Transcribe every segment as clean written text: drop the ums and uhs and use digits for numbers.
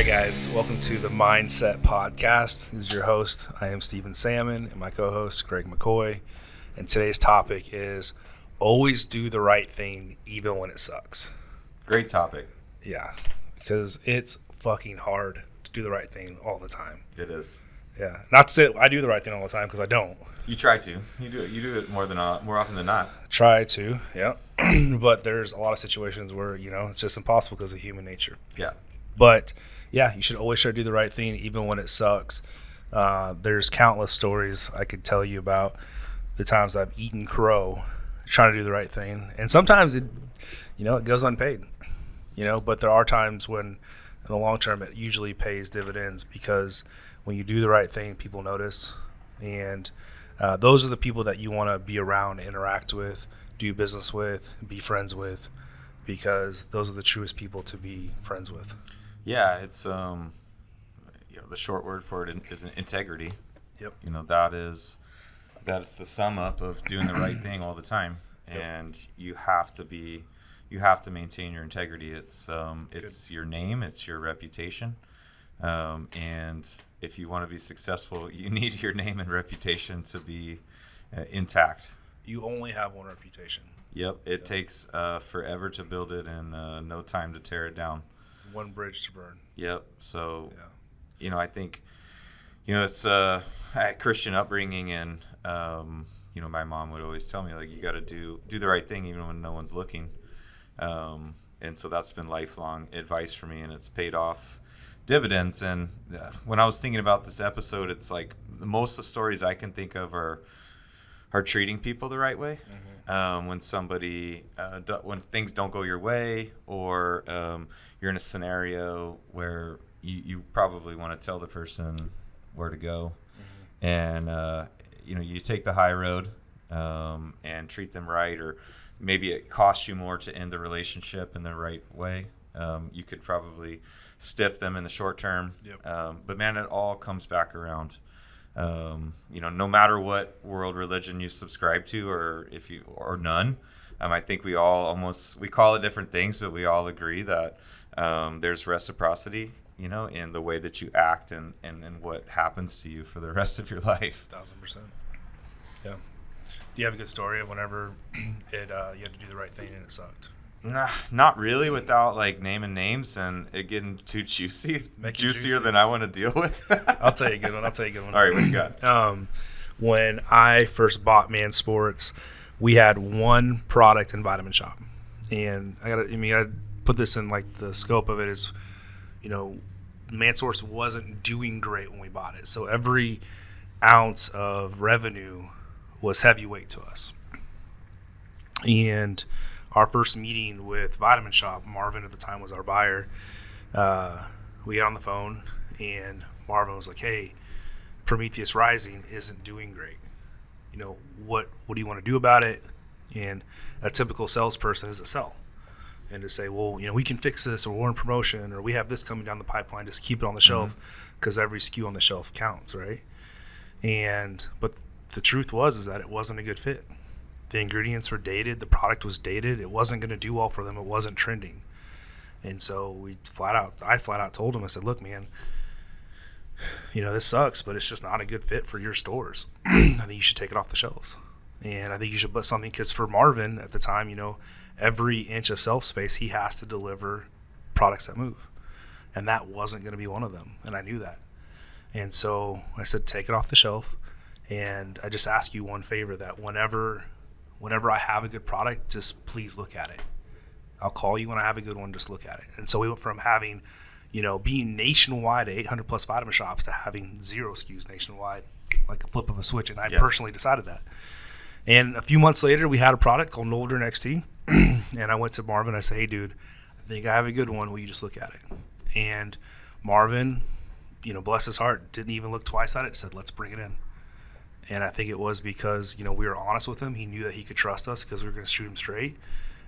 right, guys, welcome to the Mindset Podcast. This is your host. I am Stephen Salmon, and my co-host, Greg McCoy. And today's topic is always do the right thing, even when it sucks. Great topic. Yeah, because it's fucking hard to do the right thing all the time. It is. Yeah, not to say I do the right thing all the time, because I don't. You try to. You do it more often than not. Try to, yeah. But there's a lot of situations where, it's just impossible because of human nature. Yeah. But yeah, you should always try to do the right thing, even when it sucks. There's countless stories I could tell you about the times I've eaten crow trying to do the right thing. And sometimes it goes unpaid, but there are times when in the long term it usually pays dividends, because when you do the right thing, people notice. And those are the people that you want to be around, interact with, do business with, be friends with, because those are the truest people to be friends with. Yeah, it's the short word for it is integrity. Yep. That's the sum up of doing the right thing all the time, and you have to maintain your integrity. It's your name, it's your reputation, and if you want to be successful, you need your name and reputation to be intact. You only have one reputation. Yep, it takes forever to build it and no time to tear it down. One bridge to burn. Yep. So, I think, it's a Christian upbringing, and my mom would always tell me, like, you got to do the right thing even when no one's looking, and so that's been lifelong advice for me, and it's paid off dividends. And when I was thinking about this episode, it's like most of the stories I can think of are treating people the right way. Mm-hmm. When somebody, when things don't go your way, or you're in a scenario where you probably want to tell the person where to go, mm-hmm. and you take the high road and treat them right, or maybe it costs you more to end the relationship in the right way. You could probably stiff them in the short term, but man, it all comes back around. No matter what world religion you subscribe to, or none, I think we call it different things, but we all agree that there's reciprocity, in the way that you act and what happens to you for the rest of your life. 1,000%. Yeah. Do you have a good story of whenever you had to do the right thing and it sucked? Nah, not really, without like naming names and it getting too juicier than I want to deal with. I'll tell you a good one. All right, what you got? When I first bought Man Sports, we had one product in Vitamin Shop, and I put this in like the scope of it is, Man Sports wasn't doing great when we bought it, so every ounce of revenue was heavyweight to us. And our first meeting with Vitamin Shop, Marvin at the time was our buyer. We got on the phone, and Marvin was like, "Hey, Prometheus Rising isn't doing great. What do you want to do about it?" And a typical salesperson is to sell and to say, "Well, we can fix this, or we're in promotion, or we have this coming down the pipeline. Just keep it on the shelf, because every SKU on the shelf counts, right?" But the truth was that it wasn't a good fit. The ingredients were dated. The product was dated. It wasn't going to do well for them. It wasn't trending. And so I flat out told him, I said, "Look, man, this sucks, but it's just not a good fit for your stores. I think you should take it off the shelves. And I think you should put something," because for Marvin at the time, every inch of shelf space, he has to deliver products that move. And that wasn't going to be one of them. And I knew that. And so I said, "Take it off the shelf. And I just ask you one favor, that whenever I have a good product, just please look at it. I'll call you when I have a good one, just look at it." And so we went from having, being nationwide at 800 plus Vitamin Shops to having 0 SKUs nationwide, like a flip of a switch. And I personally decided that. And a few months later, we had a product called Nolder XT. And I went to Marvin. I said, "Hey, dude, I think I have a good one. Will you just look at it?" And Marvin, bless his heart, didn't even look twice at it. Said, "Let's bring it in." And I think it was because, we were honest with him. He knew that he could trust us because we were going to shoot him straight.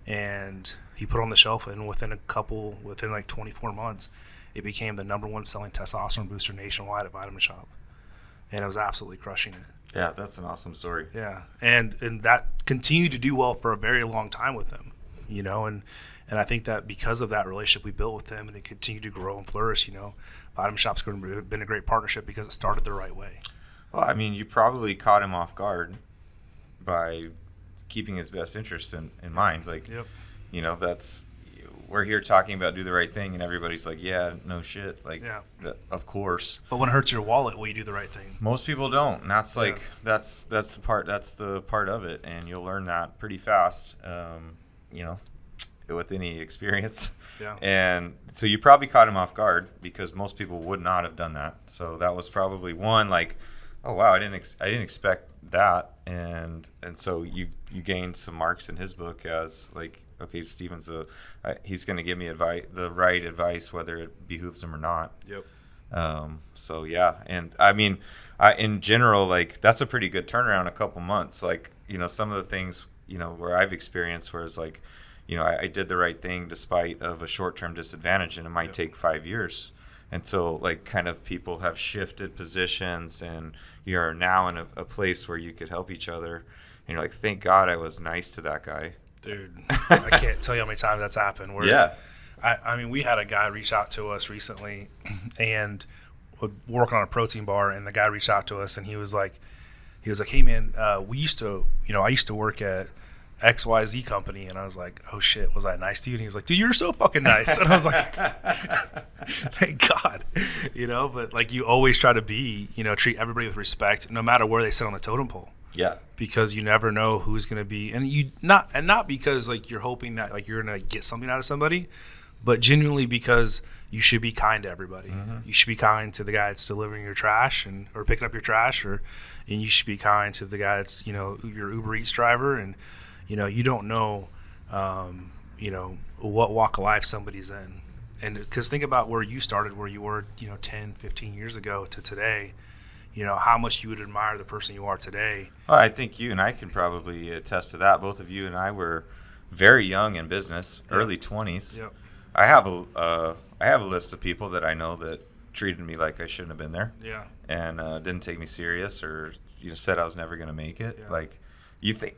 And he put it on the shelf, and within like 24 months, it became the number one selling testosterone booster nationwide at Vitamin Shop. And it was absolutely crushing it. Yeah, that's an awesome story. Yeah. And that continued to do well for a very long time with him. And I think that because of that relationship we built with them and it continued to grow and flourish, Vitamin Shop's been a great partnership because it started the right way. Well, I mean, you probably caught him off guard by keeping his best interests in mind. Like, Yep. That's, we're here talking about do the right thing, and everybody's like, yeah, no shit. Like, Yeah. Of course. But when it hurts your wallet, will you do the right thing? Most people don't. And that's like, that's the part of it. And you'll learn that pretty fast, with any experience. Yeah. And so you probably caught him off guard because most people would not have done that. So that was probably one, like, oh wow, I didn't expect that. And so you gained some marks in his book as like, okay, Steven's he's going to give me the right advice, whether it behooves him or not. Yep. So yeah, and I mean, in general, like that's a pretty good turnaround, a couple months. Like, some of the things, where I've experienced, where it's like, I did the right thing despite of a short-term disadvantage, and it might take 5 years until like kind of people have shifted positions, and you're now in a place where you could help each other. And you're like, thank God I was nice to that guy. Dude, I can't tell you how many times that's happened. Yeah. I mean, we had a guy reach out to us recently and working on a protein bar, and the guy reached out to us and he was like, hey man, I used to work at XYZ company, and I was like, oh shit, was I nice to you? And he was like, dude, you're so fucking nice. And I was like, thank God, but like you always try to be, treat everybody with respect, no matter where they sit on the totem pole. Yeah. Because you never know who's going to be, and not because like you're hoping that like you're going to get something out of somebody, but genuinely because you should be kind to everybody. Mm-hmm. You should be kind to the guy that's delivering your trash or picking up your trash, and you should be kind to the guy that's, your Uber Eats driver, and you don't know, what walk of life somebody's in. And because think about where you started, where you were, 10, 15 years ago to today, how much you would admire the person you are today. Well, I think you and I can probably attest to that. Both of you and I were very young in business, early 20s. Yep. I have a list of people that I know that treated me like I shouldn't have been there. Yeah. And didn't take me serious, or said I was never going to make it. Yeah. Like, you think,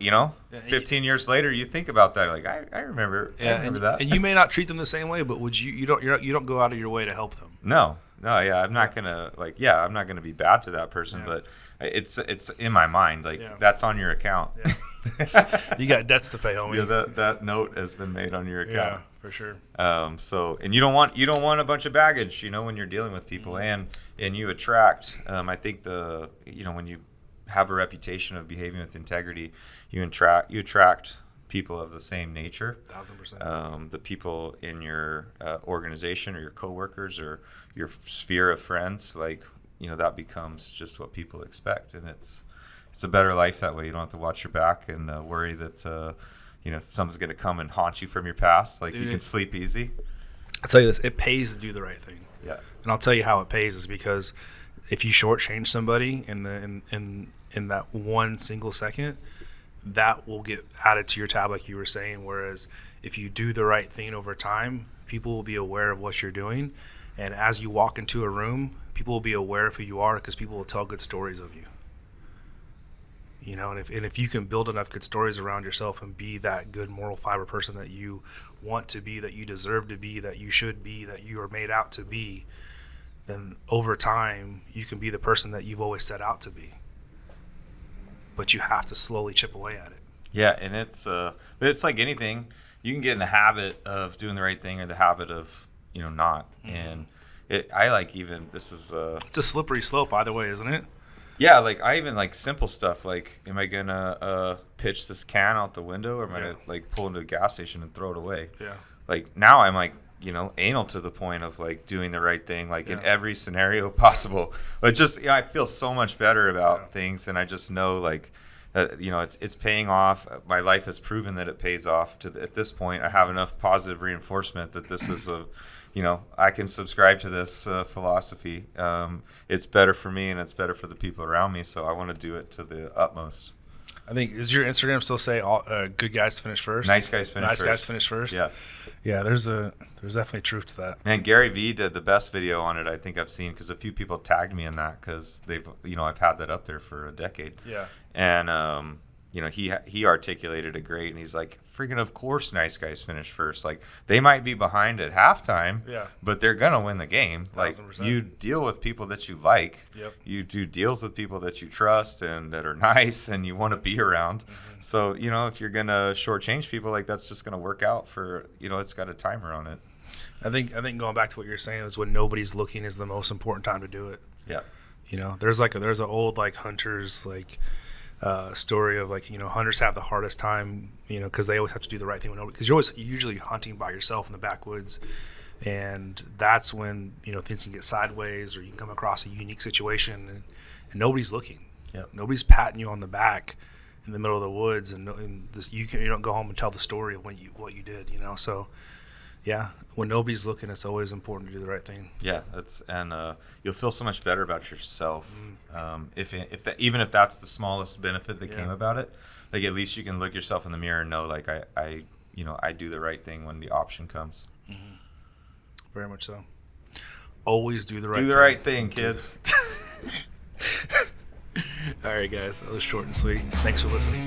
15 years later, you think about that. Like, I remember that. And you may not treat them the same way, but would you don't go out of your way to help them. No, yeah, I'm not gonna I'm not gonna be bad to that person, but it's in my mind, like that's on your account. Yeah. You got debts to pay, homie. Yeah, that note has been made on your account. Yeah, for sure. So, and you don't want a bunch of baggage, when you're dealing with people, and you attract. I think when you have a reputation of behaving with integrity, you attract people of the same nature. 1,000%. The people in your organization or your coworkers or your sphere of friends, like, that becomes just what people expect, and it's a better life that way. You don't have to watch your back and worry that someone's going to come and haunt you from your past. Like, dude, you can sleep easy. I'll tell you this: it pays to do the right thing. Yeah. And I'll tell you how it pays is because if you shortchange somebody in that one single second, that will get added to your tab, like you were saying. Whereas if you do the right thing over time, people will be aware of what you're doing, and as you walk into a room, people will be aware of who you are because people will tell good stories of you. And if you can build enough good stories around yourself and be that good moral fiber person that you want to be, that you deserve to be, that you should be, that you are made out to be, then over time you can be the person that you've always set out to be. But you have to slowly chip away at it. Yeah, and but it's like anything. You can get in the habit of doing the right thing or the habit of not. Mm-hmm. And this is it's a slippery slope either way, isn't it? Yeah, like I even like simple stuff like, am I gonna pitch this can out the window, or am I gonna like pull into a gas station and throw it away? Yeah. Like now I'm like anal to the point of like doing the right thing, like in every scenario possible. But just I feel so much better about things, and I just know like it's paying off. My life has proven that it pays off. At this point, I have enough positive reinforcement that this is I can subscribe to this philosophy. It's better for me and it's better for the people around me. So I want to do it to the utmost. I think, does your Instagram still say all good guys finish first? Nice guys finish first. Yeah. Yeah, there's definitely truth to that. And Gary Vee did the best video on it I think I've seen, because a few people tagged me in that because they've I've had that up there for a decade. Yeah. And he articulated it great, and he's like, freaking of course nice guys finish first. Like, they might be behind at halftime, but they're gonna win the game. 1,000%. Like, you deal with people that you like. You do deals with people that you trust and that are nice and you want to be around. So, if you're gonna shortchange people, like, that's just gonna work out for, it's got a timer on it. I think going back to what you're saying is when nobody's looking is the most important time to do it. There's an old like hunters like story of like, hunters have the hardest time, because they always have to do the right thing because you're usually hunting by yourself in the backwoods, and that's when things can get sideways or you can come across a unique situation and nobody's looking. Nobody's patting you on the back in the middle of the woods, and you don't go home and tell the story of what you did. So when nobody's looking, it's always important to do the right thing. You'll feel so much better about yourself even if that's the smallest benefit that came about it. Like, at least you can look yourself in the mirror and know, like, I do the right thing when the option comes. Very much so. Always do the right thing. Do the right thing, kids. All right, guys. That was short and sweet. Thanks for listening.